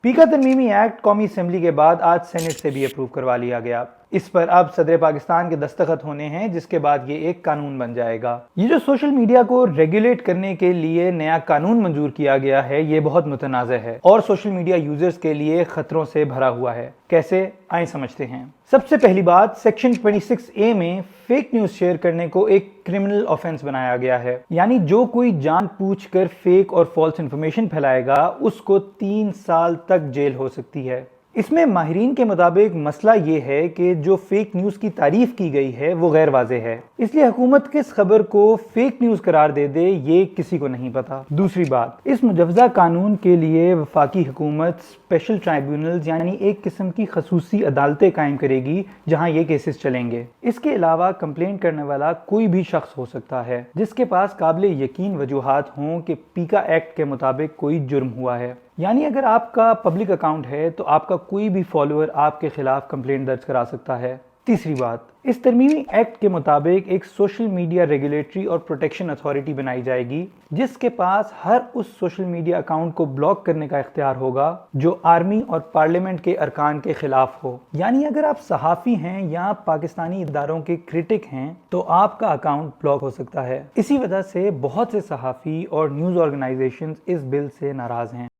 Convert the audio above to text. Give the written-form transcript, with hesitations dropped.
पीका तरमीमी एक्ट कौमी असम्बली के बाद आज सेनेट से भी अप्रूव करवा लिया गया। इस पर अब सदर पाकिस्तान के दस्तखत होने हैं, जिसके बाद ये एक कानून बन जाएगा। ये जो सोशल मीडिया को रेगुलेट करने के लिए नया कानून मंजूर किया गया है, ये बहुत मुतनाज़ है और सोशल मीडिया यूजर्स के लिए खतरों से भरा हुआ है। कैसे, आइए समझते हैं। सबसे पहली बात, सेक्शन 26A में फेक न्यूज शेयर करने को एक क्रिमिनल ऑफेंस बनाया गया है। यानी जो कोई जानबूझकर फेक और फॉल्स इंफॉर्मेशन फैलाएगा, उसको 3 साल तक जेल हो सकती है। इसमें माहिरीन के मुताबिक मसला ये है कि जो फेक न्यूज़ की तारीफ की गई है वो गैर वाज़े है, इसलिए हुकूमत किस खबर को फेक न्यूज़ करार दे दे ये किसी को नहीं पता। दूसरी बात, इस मुजवजा कानून के लिए वफाकी हुकूमत स्पेशल ट्राइब्यूनल्स यानी एक किस्म की खसूसी अदालतें कायम करेगी जहां ये केसेस चलेंगे। इसके अलावा कंप्लेंट करने वाला कोई भी शख्स हो सकता है जिसके पास काबिल यकीन वजूहात हों कि पीका एक्ट के मुताबिक कोई जुर्म हुआ है। यानी अगर आपका पब्लिक अकाउंट है तो आपका कोई भी फॉलोअर आपके खिलाफ कंप्लेंट दर्ज करा सकता है। तीसरी बात, इस तरमीमी एक्ट के मुताबिक एक सोशल मीडिया रेगुलेटरी और प्रोटेक्शन अथॉरिटी बनाई जाएगी जिसके पास हर उस सोशल मीडिया अकाउंट को ब्लॉक करने का इख्तियार होगा जो आर्मी और पार्लियामेंट के अरकान के खिलाफ हो। यानी अगर आप सहाफ़ी हैं या पाकिस्तानी इदारों के क्रिटिक हैं तो आपका अकाउंट ब्लॉक हो सकता है। इसी वजह से बहुत से सहाफ़ी और न्यूज़ ऑर्गेनाइजेशंस इस बिल से नाराज़ हैं।